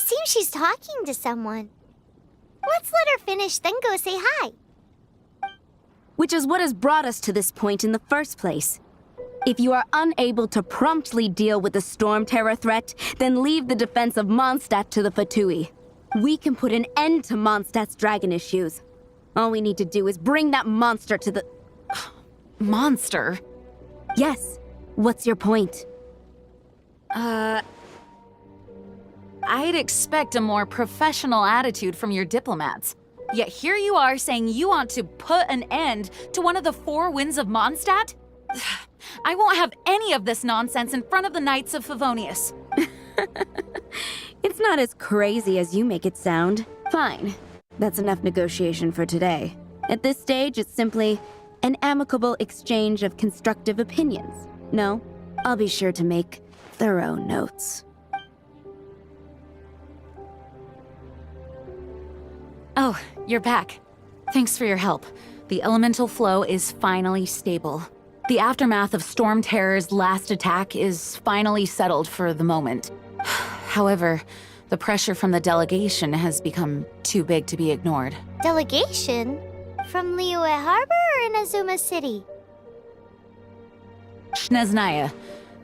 seems she's talking to someone. Let's let her finish, then go say hi. Which is what has brought us to this point in the first place. If you are unable to promptly deal with the Storm Terror threat, then leave the defense of Mondstadt to the Fatui. We can put an end to Mondstadt's dragon issues. All we need to do is bring that monster to the... Monster? Yes. What's your point? I'd expect a more professional attitude from your diplomats. Yet here you are saying you want to put an end to one of the four winds of Mondstadt? I won't have any of this nonsense in front of the Knights of Favonius. It's not as crazy as you make it sound. Fine. That's enough negotiation for today. At this stage, it's simply an amicable exchange of constructive opinions. No, I'll be sure to make thorough notes. Oh, you're back. Thanks for your help. The elemental flow is finally stable. The aftermath of Storm Terror's last attack is finally settled for the moment. However, the pressure from the delegation has become too big to be ignored. Delegation? From Liyue Harbor or Inazuma City? Snezhnaya.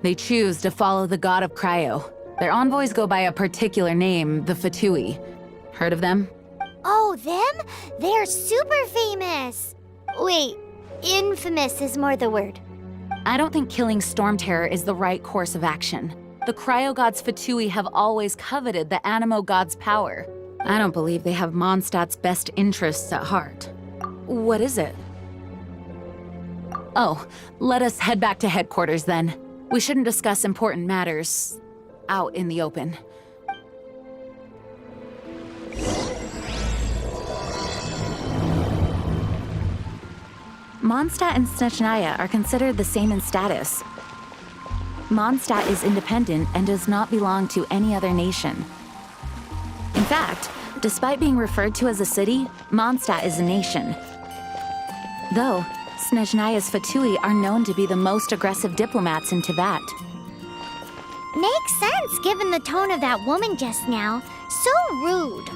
They choose to follow the god of Cryo. Their envoys go by a particular name, the Fatui. Heard of them? Oh, them? They're super famous! Wait, infamous is more the word. I don't think killing Storm Terror is the right course of action. The Cryo God's Fatui have always coveted the Animo God's power. I don't believe they have Mondstadt's best interests at heart. What is it? Oh, let us head back to headquarters then. We shouldn't discuss important matters out in the open. Mondstadt and Snezhnaya are considered the same in status. Mondstadt is independent and does not belong to any other nation. In fact, despite being referred to as a city, Mondstadt is a nation. Though, Snezhnaya's Fatui are known to be the most aggressive diplomats in Teyvat. Makes sense given the tone of that woman just now. So rude.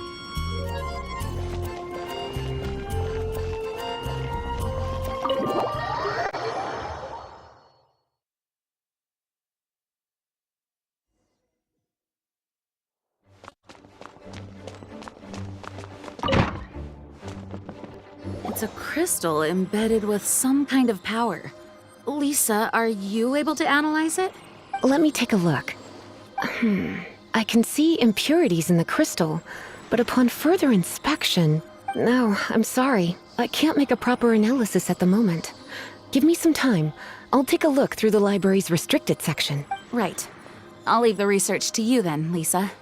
It's a crystal embedded with some kind of power. Lisa, are you able to analyze it? Let me take a look. I can see impurities in the crystal, but upon further inspection... No, I'm sorry. I can't make a proper analysis at the moment. Give me some time. I'll take a look through the library's restricted section. Right. I'll leave the research to you then, Lisa.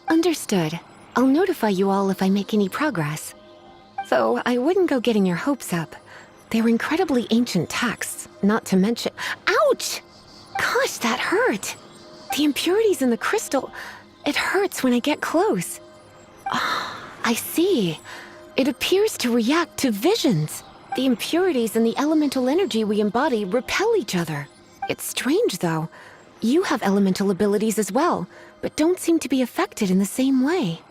Understood. I'll notify you all if I make any progress. Though I wouldn't go getting your hopes up. They're incredibly ancient texts, not to mention... Ouch! Gosh, that hurt! The impurities in the crystal... It hurts when I get close. Oh, I see. It appears to react to visions. The impurities and the elemental energy we embody repel each other. It's strange, though. You have elemental abilities as well, but don't seem to be affected in the same way.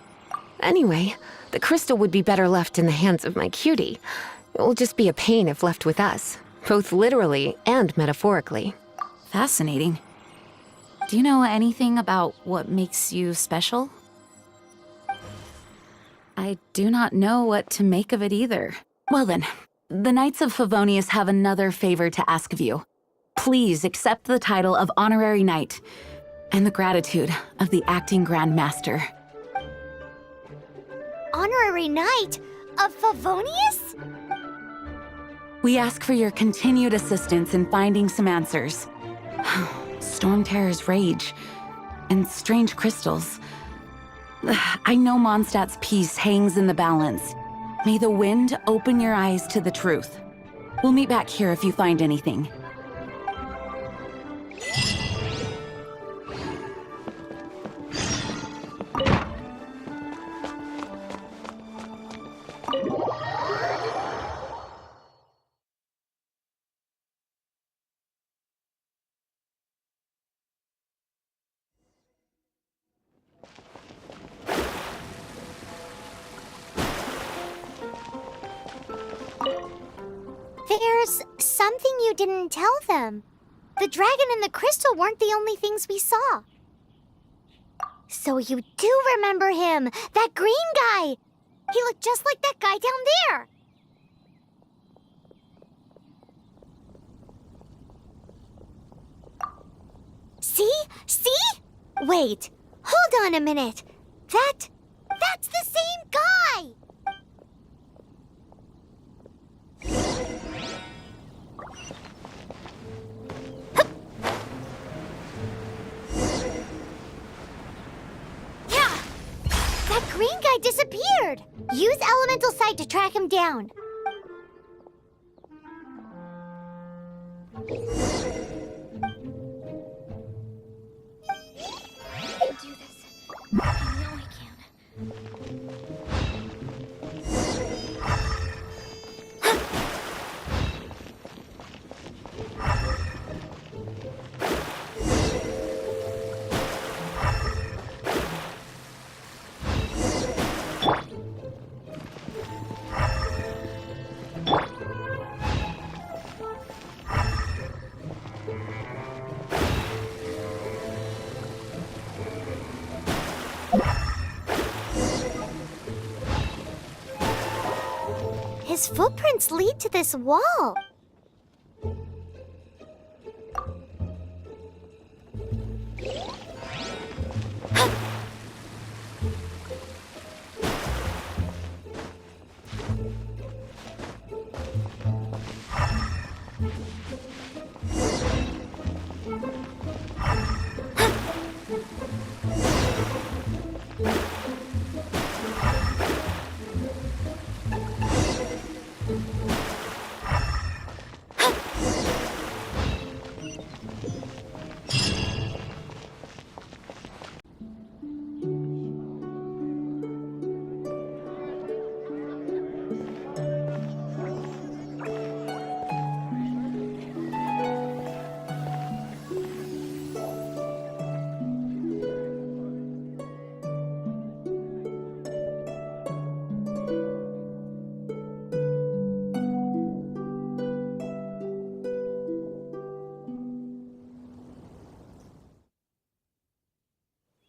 Anyway, the crystal would be better left in the hands of my cutie. It will just be a pain if left with us, both literally and metaphorically. Fascinating. Do you know anything about what makes you special? I do not know what to make of it either. Well then, the Knights of Favonius have another favor to ask of you. Please accept the title of Honorary Knight and the gratitude of the Acting Grand Master. Honorary Knight of Favonius? We ask for your continued assistance in finding some answers. Storm Terror's rage and strange crystals. I know Mondstadt's peace hangs in the balance. May the wind open your eyes to the truth. We'll meet back here if you find anything. you didn't tell them? The dragon and the crystal weren't the only things we saw. So you do remember him, that green guy! He looked just like that guy down there! See? See? Wait, hold on a minute. That's the same guy! Yeah! That green guy disappeared! Use Elemental Sight to track him down. I can do this. I know I can. His footprints lead to this wall.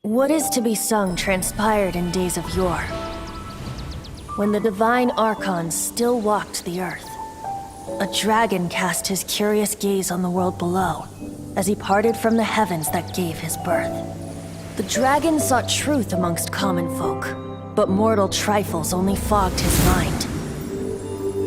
What is to be sung transpired in days of yore, when the divine Archon still walked the earth. A dragon cast his curious gaze on the world below, as he parted from the heavens that gave his birth. The dragon sought truth amongst common folk, but mortal trifles only fogged his mind.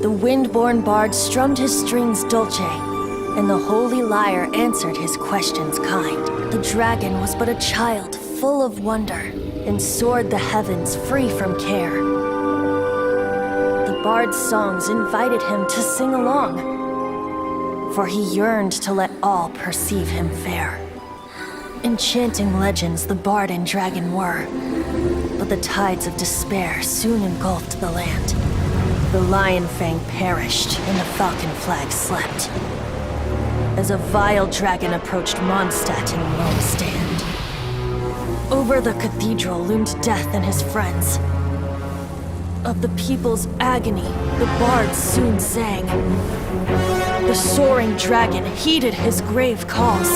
The wind-born bard strummed his strings dulce, and the holy lyre answered his questions kind. The dragon was but a child, full of wonder, and soared the heavens free from care. The bard's songs invited him to sing along, for he yearned to let all perceive him fair. Enchanting legends the bard and dragon were, but the tides of despair soon engulfed the land. The lion fang perished, and the falcon flag slept, as a vile dragon approached Mondstadt in lone stand. Over the cathedral loomed death and his friends. Of the people's agony, the bards soon sang. The soaring dragon heeded his grave calls,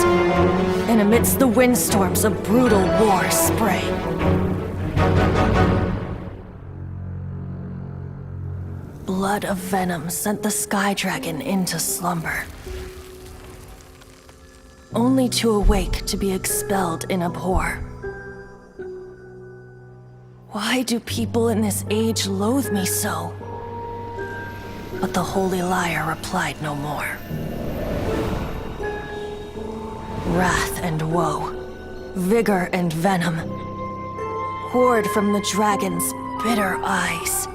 and amidst the windstorms a brutal war sprang. Blood of venom sent the sky dragon into slumber, only to awake to be expelled in abhor. Why do people in this age loathe me so? But the holy lyre replied no more. Wrath and woe, vigor and venom, poured from the dragon's bitter eyes.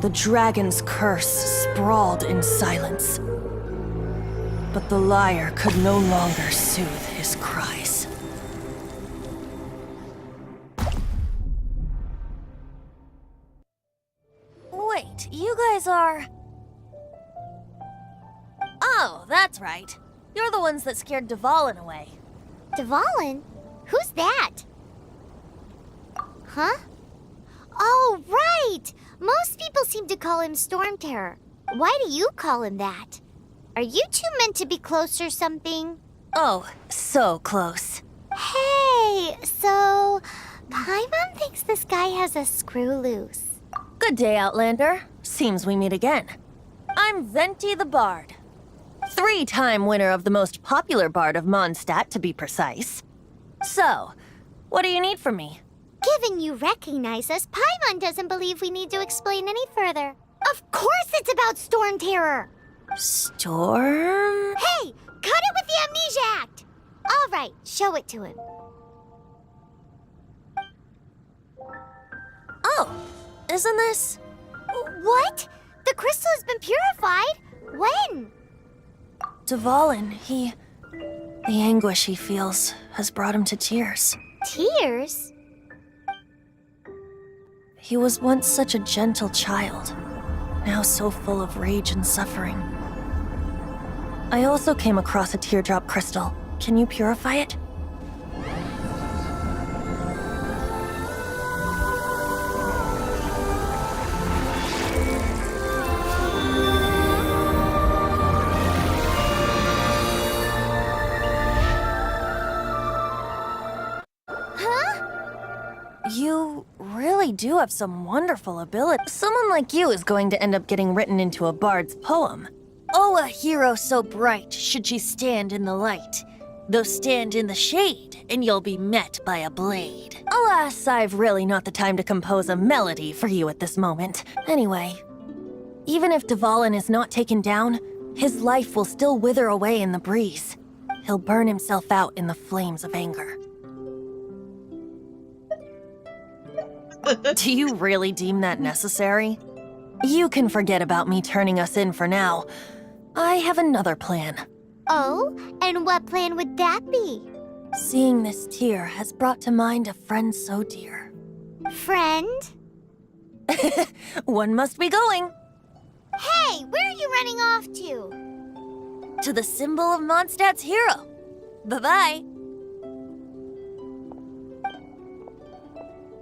The dragon's curse sprawled in silence, but the lyre could no longer soothe his cries. Wait, you guys are... Oh, that's right. You're the ones that scared Dvalin away. Dvalin? Who's that? Huh? Oh, right! Most people seem to call him Storm Terror. Why do you call him that? Are you two meant to be close or something? Oh, so close. Hey, so Paimon thinks this guy has a screw loose. Good day, Outlander. Seems we meet again. I'm Venti the Bard. 3-time winner of the most popular bard of Mondstadt, to be precise. So, what do you need from me? Given you recognize us, Paimon doesn't believe we need to explain any further. Of course it's about Storm Terror! Storm? Hey, cut it with the Amnesia Act! All right, show it to him. Oh, isn't this? What? The crystal has been purified? When? Dvalin, the anguish he feels has brought him to tears. Tears? He was once such a gentle child, now so full of rage and suffering. I also came across a teardrop crystal. Can you purify it? You really do have some wonderful ability. Someone like you is going to end up getting written into a bard's poem. Oh, a hero so bright should she stand in the light. Though stand in the shade, and you'll be met by a blade. Alas, I've really not the time to compose a melody for you at this moment. Anyway, even if Dvalin is not taken down, his life will still wither away in the breeze. He'll burn himself out in the flames of anger. Do you really deem that necessary? You can forget about me turning us in for now. I have another plan. Oh, and what plan would that be? Seeing this tear has brought to mind a friend so dear. Friend? One must be going. Hey, where are you running off to? To the symbol of Mondstadt's hero. Bye-bye.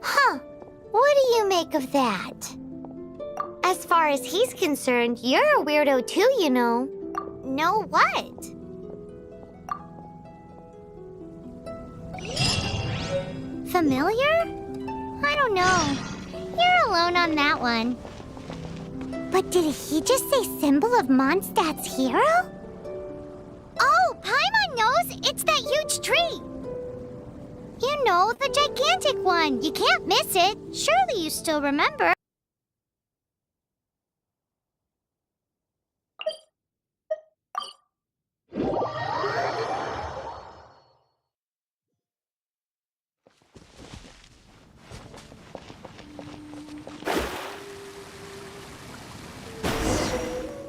Huh. What do you make of that? As far as he's concerned, you're a weirdo too, you know. Know what? Familiar? I don't know. You're alone on that one. But did he just say symbol of Mondstadt's hero? Oh, Paimon knows! It's that huge tree! You know, the gigantic one. You can't miss it. Surely you still remember.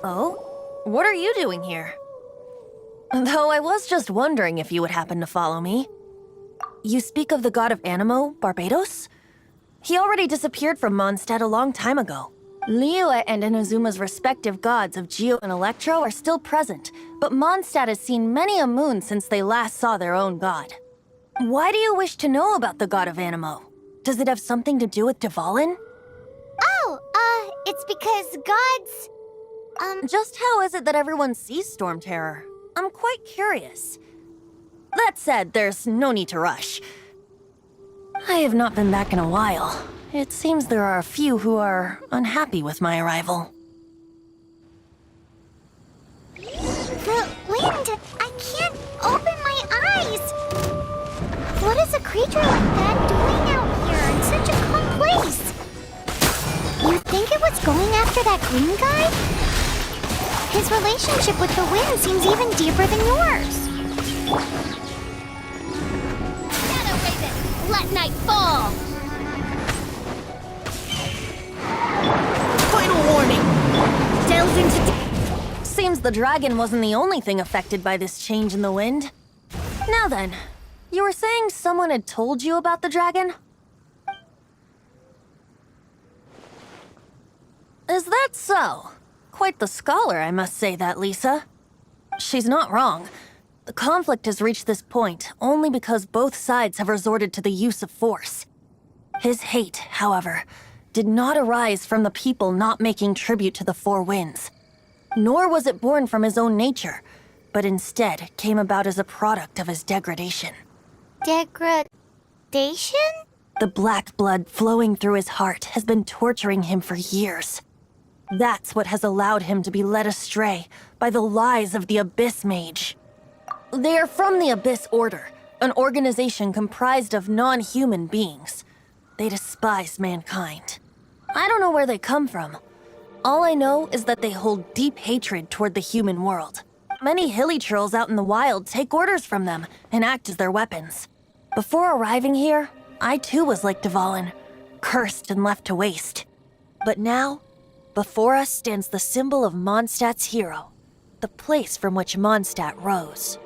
Oh? What are you doing here? Though I was just wondering if you would happen to follow me. You speak of the god of Animo, Barbados? He already disappeared from Mondstadt a long time ago. Liyue and Inazuma's respective gods of Geo and Electro are still present, but Mondstadt has seen many a moon since they last saw their own god. Why do you wish to know about the god of Animo? Does it have something to do with Dvalin? Oh, it's because gods... Just how is it that everyone sees Storm Terror? I'm quite curious. That said, there's no need to rush. I have not been back in a while. It seems there are a few who are unhappy with my arrival. The wind! I can't open my eyes! What is a creature like that doing out here in such a calm place? You think it was going after that green guy? His relationship with the wind seems even deeper than yours. Shadow Raven, let night fall! Final warning! Delve into... Seems the dragon wasn't the only thing affected by this change in the wind. Now then, you were saying someone had told you about the dragon? Is that so? Quite the scholar, I must say that, Lisa. She's not wrong. The conflict has reached this point only because both sides have resorted to the use of force. His hate, however, did not arise from the people not making tribute to the Four Winds, Nor was it born from his own nature, but instead came about as a product of his degradation. Degradation? The black blood flowing through his heart has been torturing him for years. That's what has allowed him to be led astray by the lies of the Abyss Mage. They are from the Abyss Order, an organization comprised of non-human beings. They despise mankind. I don't know where they come from. All I know is that they hold deep hatred toward the human world. Many hilly trolls out in the wild take orders from them and act as their weapons. Before arriving here, I too was like Dvalin, cursed and left to waste. But now, before us stands the symbol of Mondstadt's hero, the place from which Mondstadt rose.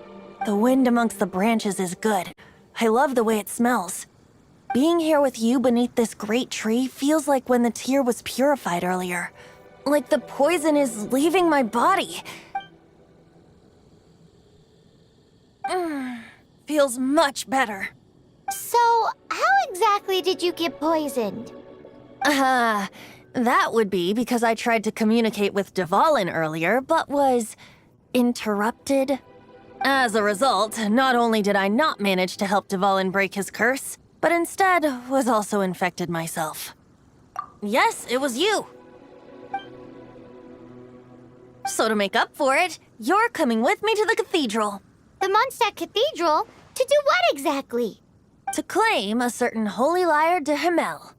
The wind amongst the branches is good. I love the way it smells. Being here with you beneath this great tree feels like when the tear was purified earlier. Like the poison is leaving my body. Feels much better. So, how exactly did you get poisoned? That would be because I tried to communicate with Dvalin earlier, but was interrupted. As a result, not only did I not manage to help Dvalin break his curse, but instead was also infected myself. Yes, it was you. So to make up for it, you're coming with me to the cathedral. The Mondstadt Cathedral? To do what exactly? To claim a certain holy lyre de Himmel.